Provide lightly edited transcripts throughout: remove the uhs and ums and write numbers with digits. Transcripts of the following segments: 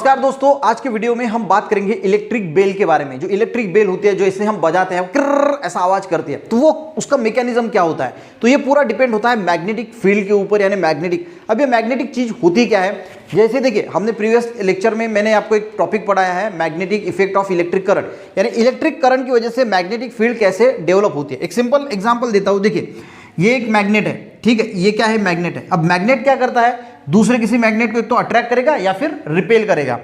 नमस्कार दोस्तों, आज के वीडियो में हम बात करेंगे इलेक्ट्रिक बेल के बारे में। जो इलेक्ट्रिक बेल होती है, जो इसे हम बजाते हैं, किर्र ऐसा आवाज करती है, तो वो उसका मैकेनिज्म क्या होता है। तो ये पूरा डिपेंड होता है मैग्नेटिक फील्ड के ऊपर, यानी मैग्नेटिक। अब ये मैग्नेटिक चीज होती क्या है, जैसे देखिए हमने प्रीवियस लेक्चर में मैंने आपको एक टॉपिक पढ़ाया है, magnetic effect of electric current, यानी इलेक्ट्रिक करंट की वजह से मैग्नेटिक फील्ड कैसे डेवलप होती है। एक सिंपल एग्जाम्पल देता हूँ। देखिए ये एक मैग्नेट है, ठीक है, ये क्या है, मैग्नेट है। अब मैग्नेट क्या करता है, दूसरे किसी मैग्नेट को तो अट्रैक्ट करेगा या फिर रिपेल करेगा।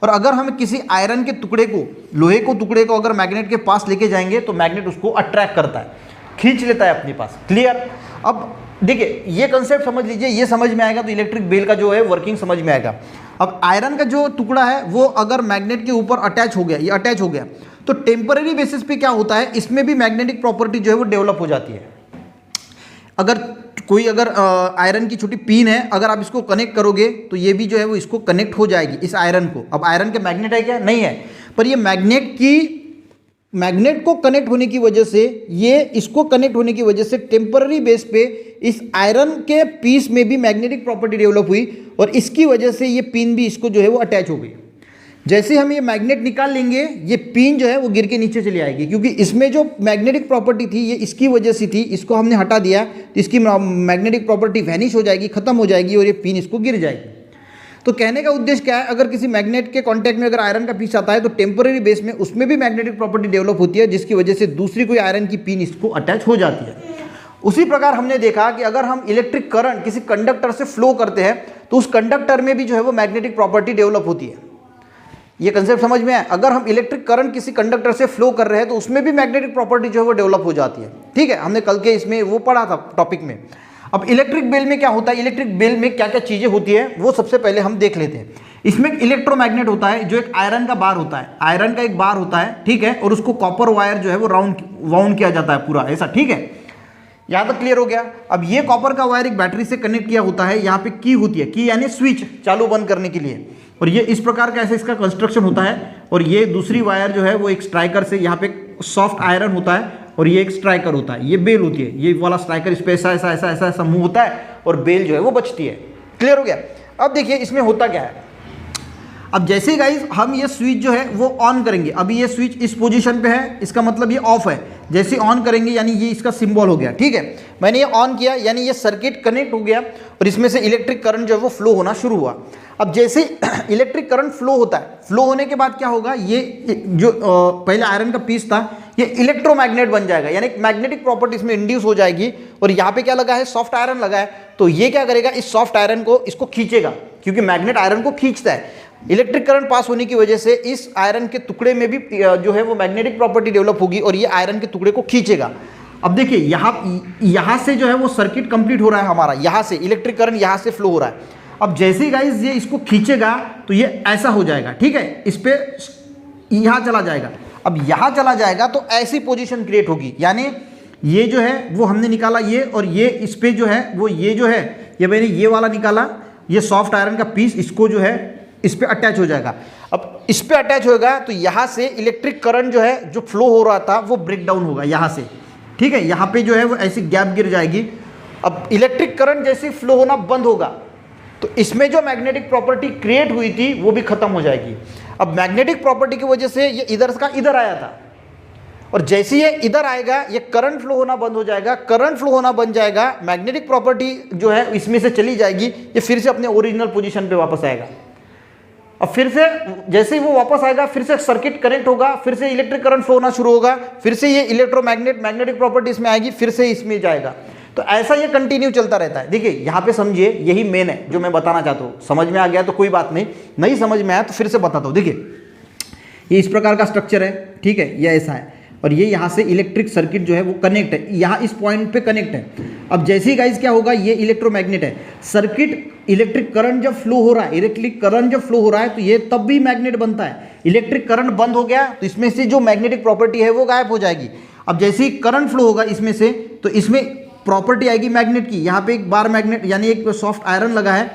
और अगर हम किसी आयरन के टुकड़े को, लोहे को टुकड़े को अगर मैग्नेट के पास लेके जाएंगे तो मैग्नेट उसको अट्रैक्ट करता है, खींच लेता है अपने पास। क्लियर। अब देखिए ये कंसेप्ट समझ लीजिए, ये समझ में आएगा तो इलेक्ट्रिक बेल का जो है वर्किंग समझ में आएगा। अब आयरन का जो टुकड़ा है वो अगर मैग्नेट के ऊपर अटैच हो गया, ये अटैच हो गया, तो टेम्पररी बेसिस पे क्या होता है, इसमें भी मैग्नेटिक प्रॉपर्टी जो है वो डेवलप हो जाती है। अगर कोई आयरन की छोटी पिन है, अगर आप इसको कनेक्ट करोगे तो ये भी जो है वो इसको कनेक्ट हो जाएगी, इस आयरन को। अब आयरन के मैग्नेट है क्या, नहीं है, पर ये मैग्नेट को कनेक्ट होने की वजह से, ये इसको कनेक्ट होने की वजह से टेम्पररी बेस पे इस आयरन के पीस में भी मैग्नेटिक प्रॉपर्टी डेवलप हुई और इसकी वजह से ये पिन भी इसको जो है वो अटैच हो गई। जैसे हम ये मैग्नेट निकाल लेंगे, ये पिन जो है वो गिर के नीचे चली आएगी, क्योंकि इसमें जो मैग्नेटिक प्रॉपर्टी थी ये इसकी वजह से थी। इसको हमने हटा दिया तो इसकी मैग्नेटिक प्रॉपर्टी वैनिश हो जाएगी, खत्म हो जाएगी और ये पिन इसको गिर जाएगी। तो कहने का उद्देश्य क्या है, अगर किसी मैग्नेट के कांटेक्ट में अगर आयरन का पीस आता है तो टेम्पररी बेस में उसमें भी मैग्नेटिक प्रॉपर्टी डेवलप होती है, जिसकी वजह से दूसरी कोई आयरन की पिन इसको अटैच हो जाती है। उसी प्रकार हमने देखा कि अगर हम इलेक्ट्रिक करंट किसी कंडक्टर से फ्लो करते हैं तो उस कंडक्टर में भी जो है वो मैग्नेटिक प्रॉपर्टी डेवलप होती है। ये कंसेप्ट समझ में आया। अगर हम इलेक्ट्रिक करंट किसी कंडक्टर से फ्लो कर रहे हैं तो उसमें भी मैग्नेटिक प्रॉपर्टी जो है वो डेवलप हो जाती है। ठीक है, हमने कल के इसमें वो पढ़ा था टॉपिक में। अब इलेक्ट्रिक बेल में क्या होता है, इलेक्ट्रिक बेल में क्या क्या चीजें होती है वो सबसे पहले हम देख लेते हैं। इसमें एक इलेक्ट्रोमैग्नेट होता है, जो एक आयरन का बार होता है, आयरन का एक बार होता है, ठीक है, और उसको कॉपर वायर जो है वो वाउंड किया जाता है पूरा ऐसा, ठीक है। यहाँ तक क्लियर हो गया। अब ये कॉपर का वायर एक बैटरी से कनेक्ट किया होता है, यहाँ पे की होती है, की यानी स्विच चालू बंद करने के लिए, और ये इस प्रकार का ऐसे इसका कंस्ट्रक्शन होता है। और ये दूसरी वायर जो है वो एक स्ट्राइकर से, यहाँ पे सॉफ्ट आयरन होता है और ये एक स्ट्राइकर होता है, ये बेल होती है, ये वाला स्ट्राइकर इस पे ऐसा ऐसा ऐसा ऐसा ऐसा मूव होता है और बेल जो है वो बचती है। क्लियर हो गया। अब देखिए इसमें होता क्या है। अब जैसे गाइज हम ये स्विच जो है वो ऑन करेंगे, अभी ये स्विच इस पोजीशन पे है, इसका मतलब ये ऑफ है। जैसे ऑन करेंगे यानी ये इसका सिंबल हो गया, ठीक है, मैंने ये ऑन किया यानी ये सर्किट कनेक्ट हो गया और इसमें से इलेक्ट्रिक करंट जो है वो फ्लो होना शुरू हुआ। अब जैसे इलेक्ट्रिक करंट फ्लो होता है, फ्लो होने के बाद क्या होगा, ये जो पहले आयरन का पीस था ये इलेक्ट्रोमैग्नेट बन जाएगा, यानी मैग्नेटिक प्रॉपर्टी इसमें इंड्यूस हो जाएगी। और यहाँ पे क्या लगा है, सॉफ्ट आयरन लगा है, तो ये क्या करेगा, इस सॉफ्ट आयरन को इसको खींचेगा, क्योंकि मैग्नेट आयरन को खींचता है। इलेक्ट्रिक करंट पास होने की वजह से इस आयरन के टुकड़े में भी जो है वो मैग्नेटिक प्रॉपर्टी डेवलप होगी और ये आयरन के टुकड़े को खींचेगा। अब देखिए यहाँ से जो है वो सर्किट कंप्लीट हो रहा है हमारा, यहाँ से इलेक्ट्रिक करंट यहाँ से फ्लो हो रहा है। अब जैसे ही गाइस ये इसको खींचेगा तो ये ऐसा हो जाएगा, ठीक है, इस पे यहाँ चला जाएगा। अब यहाँ चला जाएगा तो ऐसी पोजीशन क्रिएट होगी, यानी ये जो है वो हमने निकाला ये, और ये इस पे जो है वो ये जो है ये मैंने ये वाला निकाला, ये सॉफ्ट आयरन का पीस इसको जो है इस पे अटैच हो जाएगा। अब इस पे अटैच होगा तो यहाँ से इलेक्ट्रिक करंट जो है जो फ्लो हो रहा था वो ब्रेक डाउन होगा यहाँ से, ठीक है, यहाँ पे जो है वो ऐसी गैप गिर जाएगी। अब इलेक्ट्रिक करंट जैसे फ्लो होना बंद होगा तो इसमें जो मैग्नेटिक प्रॉपर्टी क्रिएट हुई थी वो भी खत्म हो जाएगी। अब मैग्नेटिक प्रॉपर्टी की वजह से ये इधर का इधर आया था, और जैसे ये इधर आएगा ये करंट फ्लो होना बंद हो जाएगा, करंट फ्लो होना बंद जाएगा, मैग्नेटिक प्रॉपर्टी जो है इसमें से चली जाएगी, ये फिर से अपने ओरिजिनल पोजीशन पे वापस आएगा। अब फिर से जैसे ही वो वापस आएगा फिर से सर्किट कनेक्ट होगा, फिर से इलेक्ट्रिक करंट फ्लो होना शुरू होगा, फिर से ये मैग्नेटिक प्रॉपर्टी इसमें आएगी, फिर से इसमें जाएगा। तो ऐसा ये कंटिन्यू चलता रहता है। देखिए यहाँ पे समझिए, यही मेन है जो मैं बताना चाहता हूँ। समझ में आ गया तो कोई बात नहीं, नहीं समझ में आया तो फिर से बताता हूँ। देखिए ये इस प्रकार का स्ट्रक्चर है, ठीक है, ये ऐसा है, और ये यहाँ से इलेक्ट्रिक सर्किट जो है वो कनेक्ट है, यहाँ इस पॉइंट पे कनेक्ट है। अब जैसे ही गाइस क्या होगा, ये इलेक्ट्रोमैग्नेट है, सर्किट इलेक्ट्रिक करंट जब फ्लो हो रहा है, इलेक्ट्रिक करंट जब फ्लो हो रहा है तो ये तब भी मैग्नेट बनता है। इलेक्ट्रिक करंट बंद हो गया तो इसमें से जो मैग्नेटिक प्रॉपर्टी है वो गायब हो जाएगी। अब जैसे ही करंट फ्लो होगा इसमें से तो इसमें प्रॉपर्टी आएगी मैग्नेट की, यहाँ पे एक बार मैग्नेट यानी एक सॉफ्ट आयरन लगा है,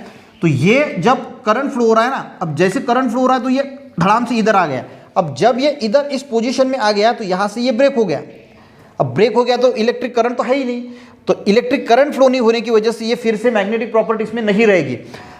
तो ये जब करंट फ्लो हो रहा है ना, अब जैसे करंट फ्लो हो रहा है तो ये धड़ाम से इधर आ गया। अब जब ये इधर इस पोजीशन में आ गया तो यहाँ से ये ब्रेक हो गया। अब ब्रेक हो गया तो इलेक्ट्रिक करंट तो है ही नहीं, तो इलेक्ट्रिक करंट फ्लो नहीं होने की वजह से ये फिर से मैग्नेटिक प्रॉपर्टी इसमें नहीं रहेगी।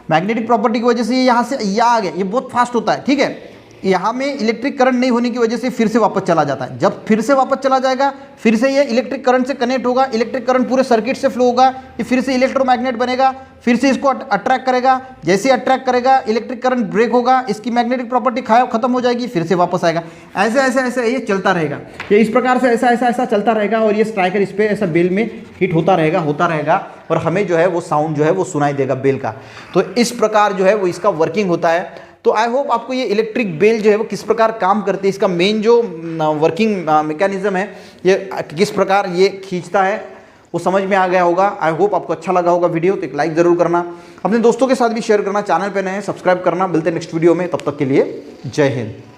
मैग्नेटिक प्रॉपर्टी की वजह से ये यहाँ से यहाँ आ गया, ये बहुत फास्ट होता है, ठीक है। यहाँ में इलेक्ट्रिक करंट नहीं होने की वजह से फिर से वापस चला जाता है। जब फिर से वापस चला जाएगा, फिर से ये इलेक्ट्रिक करंट से कनेक्ट होगा, इलेक्ट्रिक करंट पूरे सर्किट से फ्लो होगा, ये फिर से इलेक्ट्रोमैग्नेट बनेगा, फिर से इसको अट्रैक्ट करेगा। जैसे अट्रैक्ट करेगा, इलेक्ट्रिक करंट ब्रेक होगा, इसकी मैग्नेटिक प्रॉपर्टी खत्म हो जाएगी, फिर से वापस आएगा। ऐसे ऐसे ऐसे ये चलता रहेगा, ये इस प्रकार से ऐसा ऐसा ऐसा चलता रहेगा और ये स्ट्राइकर इस पर ऐसा बेल में हिट होता रहेगा और हमें जो है वो साउंड जो है वो सुनाई देगा बेल का। तो इस प्रकार जो है वो इसका वर्किंग होता है। तो आई होप आपको ये इलेक्ट्रिक बेल जो है वो किस प्रकार काम करती है, इसका मेन जो वर्किंग मैकेनिज्म है, ये किस प्रकार ये खींचता है, वो समझ में आ गया होगा। आई होप आपको अच्छा लगा होगा वीडियो, तो एक लाइक ज़रूर करना, अपने दोस्तों के साथ भी शेयर करना, चैनल पे नए हैं सब्सक्राइब करना। मिलते हैं नेक्स्ट वीडियो में, तब तक के लिए जय हिंद।